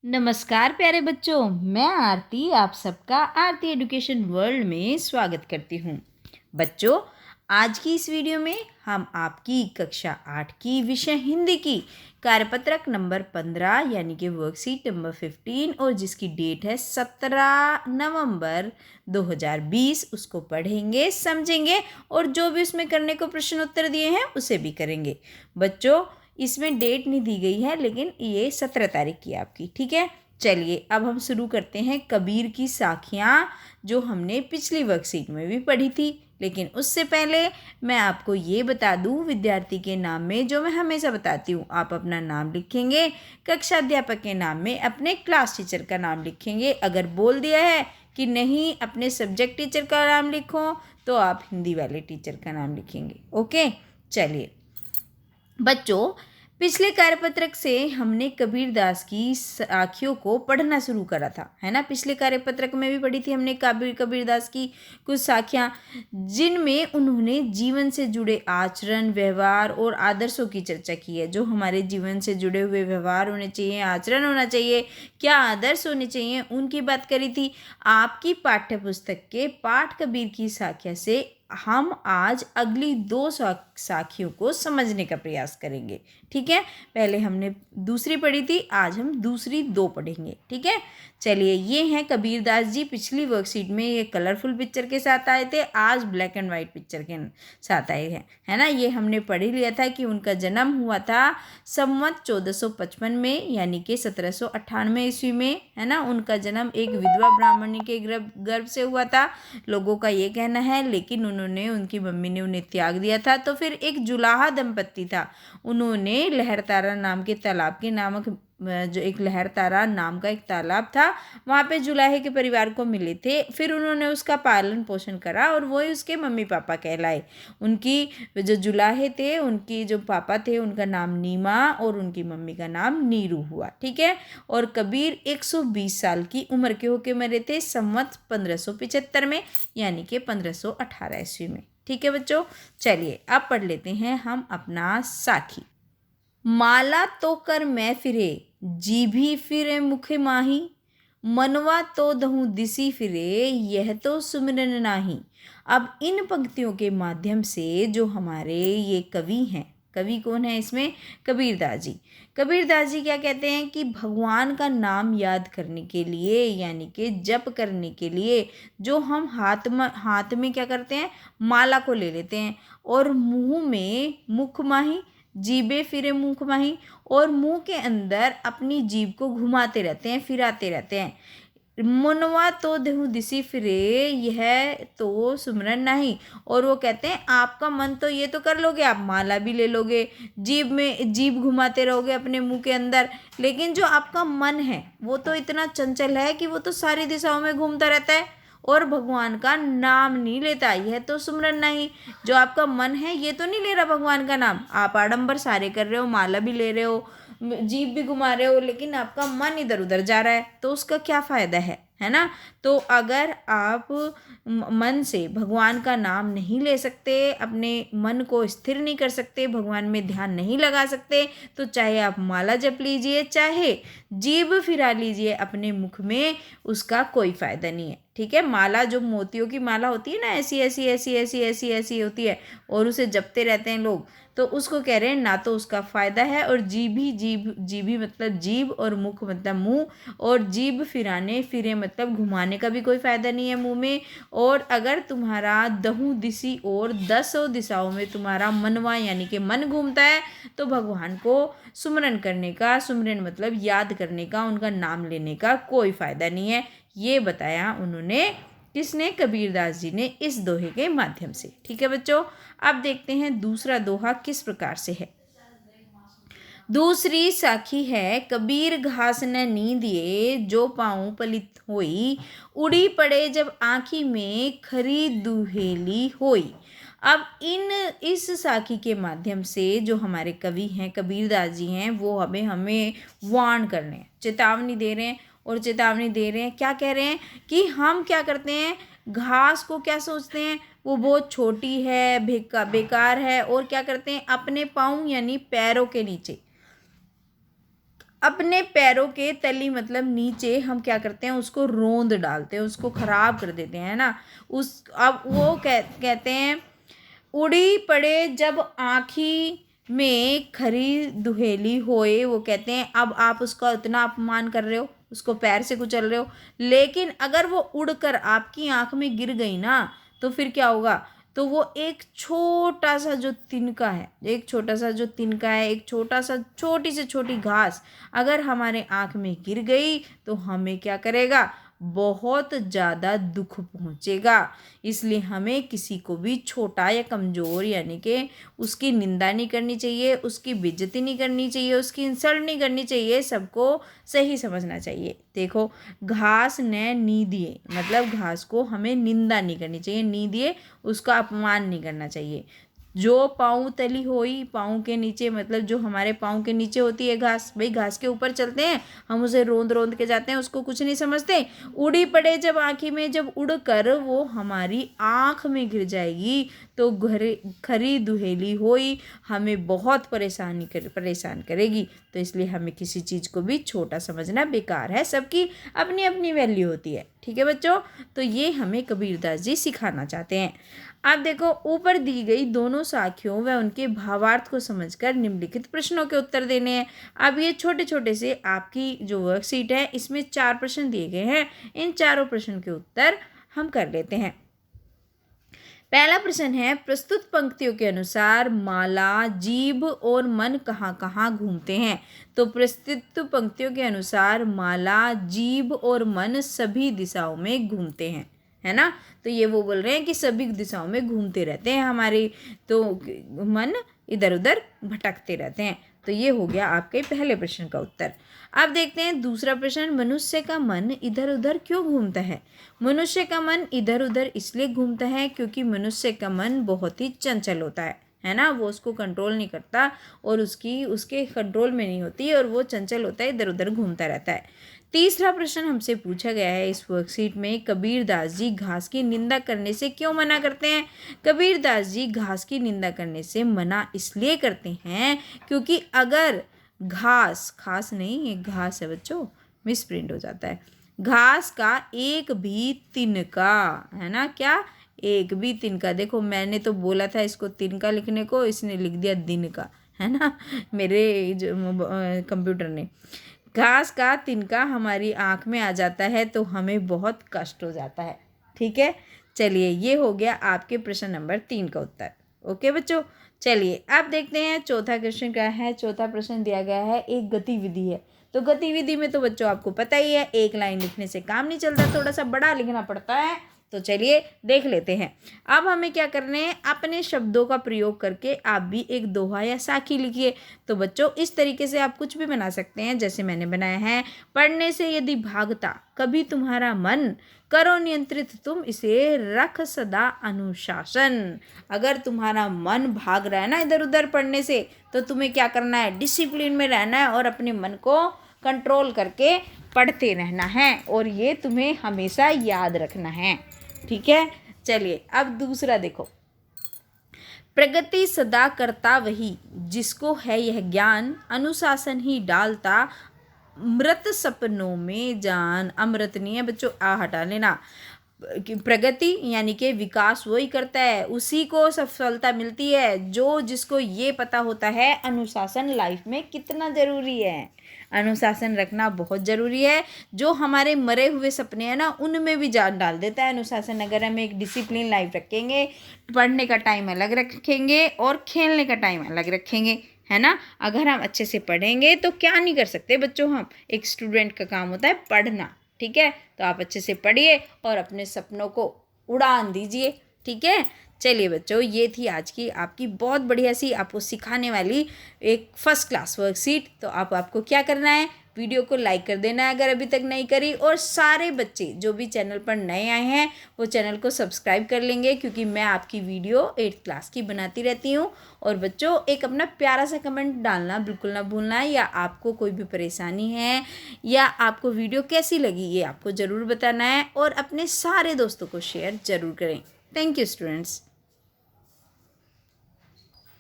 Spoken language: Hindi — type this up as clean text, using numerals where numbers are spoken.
नमस्कार प्यारे बच्चों, मैं आरती आप सबका आरती एजुकेशन वर्ल्ड में स्वागत करती हूँ। बच्चों, आज की इस वीडियो में हम आपकी कक्षा 8 की विषय हिंदी की कार्यपत्रक नंबर 15 यानी कि वर्कशीट नंबर 15 और जिसकी डेट है 17 नवंबर 2020 उसको पढ़ेंगे, समझेंगे और जो भी उसमें करने को प्रश्न उत्तर दिए हैं उसे भी करेंगे। बच्चों, इसमें डेट नहीं दी गई है लेकिन ये 17 तारीख की आपकी, ठीक है। चलिए अब हम शुरू करते हैं कबीर की साखियाँ, जो हमने पिछली वर्कशीट में भी पढ़ी थी। लेकिन उससे पहले मैं आपको ये बता दूं, विद्यार्थी के नाम में जो मैं हमेशा बताती हूँ, आप अपना नाम लिखेंगे, कक्षा अध्यापक के नाम में अपने क्लास टीचर का नाम लिखेंगे। अगर बोल दिया है कि नहीं अपने सब्जेक्ट टीचर का नाम लिखो तो आप हिंदी वाले टीचर का नाम लिखेंगे। ओके, चलिए बच्चों, पिछले कार्यपत्रक से हमने कबीरदास की साखियों को पढ़ना शुरू करा था, है ना। पिछले कार्यपत्रक में भी पढ़ी थी हमने कबीरदास की कुछ साखियाँ, जिनमें उन्होंने जीवन से जुड़े आचरण, व्यवहार और आदर्शों की चर्चा की है। जो हमारे जीवन से जुड़े हुए व्यवहार होने चाहिए, आचरण होना चाहिए, क्या आदर्श होने चाहिए, उनकी बात करी थी। आपकी पाठ्य पुस्तक के पाठ कबीर की साखिया से हम आज अगली दो साखियों को समझने का प्रयास करेंगे, ठीक है। पहले हमने दूसरी पढ़ी थी, आज हम दूसरी दो पढ़ेंगे, ठीक है। चलिए, ये हैं कबीरदास जी। पिछली वर्कशीट में ये कलरफुल पिक्चर के साथ आए थे, आज ब्लैक एंड वाइट पिक्चर के साथ आए हैं, है ना। ये हमने पढ़ ही लिया था कि उनका जन्म हुआ था संवत 1455 में, यानी कि 1798 ईस्वी में, है ना। उनका जन्म एक विधवा ब्राह्मणी के गर्भ से हुआ था, लोगों का ये कहना है। लेकिन उनकी मम्मी ने उन्हें त्याग दिया था। तो फिर एक जुलाहा दंपत्ति था, उन्होंने लहरतारा नाम के तालाब के नामक, जो एक लहरतारा नाम का एक तालाब था, वहाँ पे जुलाहे के परिवार को मिले थे। फिर उन्होंने उसका पालन पोषण करा और वही उसके मम्मी पापा कहलाए। उनकी जो जुलाहे थे, उनकी जो पापा थे, उनका नाम नीमा और उनकी मम्मी का नाम नीरू हुआ, ठीक है। और कबीर 120 साल की उम्र के होके मरे थे संवत 1575 में, यानी कि 1518 ईस्वी में, ठीक है बच्चों। चलिए अब पढ़ लेते हैं हम अपना साखी। माला तो कर मैं फिरे, जीभी फिरे मुखे माही, मनवा तो दहूँ दिसी फिरे, यह तो सुमिरन नाही। अब इन पंक्तियों के माध्यम से जो हमारे ये कवि हैं, कवि कौन है इसमें? कबीरदास जी। कबीरदास जी क्या कहते हैं कि भगवान का नाम याद करने के लिए, यानी कि जप करने के लिए, जो हम हाथ में क्या करते हैं, माला को ले लेते हैं और मुंह में मुख माही, जीभे फिरे मुख माही, और मुंह के अंदर अपनी जीभ को घुमाते रहते हैं, फिराते रहते हैं। मनवा तो देहु दिसी फिरे, यह तो सुमरन नहीं। और वो कहते हैं आपका मन तो ये तो कर लोगे, आप माला भी ले लोगे, जीभ घुमाते रहोगे अपने मुंह के अंदर, लेकिन जो आपका मन है वो तो इतना चंचल है कि वो तो सारी दिशाओं में घूमता रहता है और भगवान का नाम नहीं लेता। यह तो सुमरन नहीं। जो आपका मन है ये तो नहीं ले रहा भगवान का नाम, आप आडंबर सारे कर रहे हो, माला भी ले रहे हो, जीभ भी घुमा रहे हो, लेकिन आपका मन इधर उधर जा रहा है, तो उसका क्या फ़ायदा है ना। तो अगर आप मन से भगवान का नाम नहीं ले सकते, अपने मन को स्थिर नहीं कर सकते, भगवान में ध्यान नहीं लगा सकते, तो चाहे आप माला जप लीजिए, चाहे जीभ फिरा लीजिए अपने मुख में, उसका कोई फ़ायदा नहीं है, ठीक है। माला जो मोतियों की माला होती है ना, ऐसी ऐसी ऐसी ऐसी ऐसी ऐसी होती है और उसे जपते रहते हैं लोग, तो उसको कह रहे हैं ना तो उसका फ़ायदा है, और जीभी मतलब जीभ और मुख मतलब मुंह, और जीभ फिरे मतलब घुमाने का भी कोई फ़ायदा नहीं है मुंह में। और अगर तुम्हारा दहू दिशी और 10 दिशाओं में तुम्हारा मनवा यानी कि मन घूमता है, तो भगवान को सुमरन करने का, सुमरन मतलब याद करने का, उनका नाम लेने का कोई फ़ायदा नहीं है। ये बताया उन्होंने, किसने? कबीरदास जी ने, इस दोहे के माध्यम से, ठीक है बच्चों। अब देखते हैं दूसरा दोहा किस प्रकार से है। दूसरी साखी है, कबीर घास न नींदिए, जो पाऊँ पलित होई, उड़ी पड़े जब आँखी में, खरी दुहेली होई। अब इस साखी के माध्यम से जो हमारे कवि हैं, कबीरदास जी हैं, वो हमें वार्न कर रहे हैं, चेतावनी दे रहे हैं। और चेतावनी दे रहे हैं, क्या कह रहे हैं कि हम क्या करते हैं, घास को क्या सोचते हैं, वो बहुत छोटी है, बेकार है, और क्या करते हैं अपने पाँव यानी पैरों के नीचे अपने पैरों के तली मतलब नीचे हम क्या करते हैं, उसको रोंद डालते हैं, उसको ख़राब कर देते हैं ना। अब वो कहते हैं उड़ी पड़े जब आँखी में खरी दुहेली होए। वो कहते हैं अब आप उसका इतना अपमान कर रहे हो, उसको पैर से कुचल रहे हो, लेकिन अगर वो उड़कर आपकी आँख में गिर गई ना तो फिर क्या होगा, तो वो एक छोटा सा जो तिनका है, एक छोटा सा जो तिनका है, एक छोटा सा छोटी से छोटी घास अगर हमारे आँख में गिर गई तो हमें क्या करेगा, बहुत ज़्यादा दुख पहुँचेगा। इसलिए हमें किसी को भी छोटा या कमज़ोर यानी कि उसकी निंदा नहीं करनी चाहिए, उसकी बेइज्जती नहीं करनी चाहिए, उसकी इंसल्ट नहीं करनी चाहिए, सबको सही समझना चाहिए। देखो, घास ने नी दिए मतलब घास को हमें निंदा नहीं करनी चाहिए, नी दिए उसका अपमान नहीं करना चाहिए। जो पाँव तली होई, पाँव के नीचे मतलब जो हमारे पाँव के नीचे होती है घास, भाई घास के ऊपर चलते हैं हम, उसे रोंद रोंद के जाते हैं, उसको कुछ नहीं समझते। उड़ी पड़े जब आँखी में, जब उड़ कर वो हमारी आँख में गिर जाएगी तो खरी दुहेली होई, हमें बहुत परेशान करेगी। तो इसलिए हमें किसी चीज़ को भी छोटा समझना बेकार है, सबकी अपनी अपनी वैल्यू होती है। ठीक है बच्चों, तो ये हमें कबीरदास जी सिखाना चाहते हैं। अब देखो, ऊपर दी गई दोनों साखियों व उनके भावार्थ को समझकर निम्नलिखित प्रश्नों के उत्तर देने हैं। अब ये छोटे छोटे से आपकी जो वर्कशीट है इसमें 4 प्रश्न दिए गए हैं, इन चारों प्रश्न के उत्तर हम कर लेते हैं। पहला प्रश्न है, प्रस्तुत पंक्तियों के अनुसार माला, जीभ और मन कहाँ कहाँ घूमते हैं। तो प्रस्तुत पंक्तियों के अनुसार माला, जीभ और मन सभी दिशाओं में घूमते हैं, है ना। तो ये वो बोल रहे हैं कि सभी दिशाओं में घूमते रहते हैं हमारे, तो मन इधर उधर भटकते रहते हैं। तो ये हो गया आपके पहले प्रश्न का उत्तर। अब देखते हैं दूसरा प्रश्न, मनुष्य का मन इधर उधर क्यों घूमता है। मनुष्य का मन इधर उधर इसलिए घूमता है क्योंकि मनुष्य का मन बहुत ही चंचल होता है ना, वो उसको कंट्रोल नहीं करता और उसके कंट्रोल में नहीं होती और वो चंचल होता है, इधर उधर घूमता रहता है। तीसरा प्रश्न हमसे पूछा गया है इस वर्कशीट में, कबीरदास जी घास की निंदा करने से क्यों मना करते हैं। कबीरदास जी घास की निंदा करने से मना इसलिए करते हैं क्योंकि अगर घास नहीं, ये घास है बच्चों, मिस प्रिंट हो जाता है। घास का एक भी तिनका, है ना, क्या एक भी तिनका, देखो मैंने तो बोला था इसको तिनका लिखने को, इसने लिख दिया दिन का, है ना, मेरे जो कंप्यूटर ने। घास का तिनका हमारी आँख में आ जाता है तो हमें बहुत कष्ट हो जाता है। ठीक है, चलिए ये हो गया आपके प्रश्न नंबर 3 का उत्तर। ओके बच्चों, चलिए अब देखते हैं चौथा क्वेश्चन क्या है। चौथा प्रश्न दिया गया है, एक गतिविधि है। तो गतिविधि में तो बच्चों आपको पता ही है, एक लाइन लिखने से काम नहीं चलता, थोड़ा सा बड़ा लिखना पड़ता है। तो चलिए देख लेते हैं। अब हमें क्या करने हैं, अपने शब्दों का प्रयोग करके आप भी एक दोहा या साखी लिखिए। तो बच्चों इस तरीके से आप कुछ भी बना सकते हैं, जैसे मैंने बनाया है, पढ़ने से यदि भागता कभी तुम्हारा मन, करो नियंत्रित तुम इसे, रख सदा अनुशासन। अगर तुम्हारा मन भाग रहा है ना इधर उधर पढ़ने से, तो तुम्हें क्या करना है, डिसिप्लिन में रहना है और अपने मन को कंट्रोल करके पढ़ते रहना है, और ये तुम्हें हमेशा याद रखना है। ठीक है, चलिए अब दूसरा देखो, प्रगति सदा करता वही जिसको है यह ज्ञान, अनुशासन ही डालता मृत सपनों में जान। अमृत नहीं है बच्चों, आ हटा लेना। प्रगति यानी कि विकास वही करता है, उसी को सफलता मिलती है जो जिसको ये पता होता है अनुशासन लाइफ में कितना ज़रूरी है। अनुशासन रखना बहुत ज़रूरी है। जो हमारे मरे हुए सपने हैं ना, उनमें भी जान डाल देता है अनुशासन। अगर हम एक डिसिप्लिन लाइफ रखेंगे, पढ़ने का टाइम अलग रखेंगे और खेलने का टाइम अलग रखेंगे, है ना। अगर हम अच्छे से पढ़ेंगे तो क्या नहीं कर सकते बच्चों हम, एक स्टूडेंट का काम होता है पढ़ना। ठीक है, तो आप अच्छे से पढ़िए और अपने सपनों को उड़ान दीजिए। ठीक है, चलिए बच्चों, ये थी आज की आपकी बहुत बढ़िया सी आपको सिखाने वाली एक फर्स्ट क्लास वर्कशीट। तो आपको क्या करना है, वीडियो को लाइक कर देना है अगर अभी तक नहीं करी, और सारे बच्चे जो भी चैनल पर नए आए हैं वो चैनल को सब्सक्राइब कर लेंगे, क्योंकि मैं आपकी वीडियो 8th क्लास की बनाती रहती हूँ। और बच्चों एक अपना प्यारा सा कमेंट डालना बिल्कुल ना भूलना, या आपको कोई भी परेशानी है या आपको वीडियो कैसी लगी ये आपको ज़रूर बताना है, और अपने सारे दोस्तों को शेयर ज़रूर करें। Thank you students.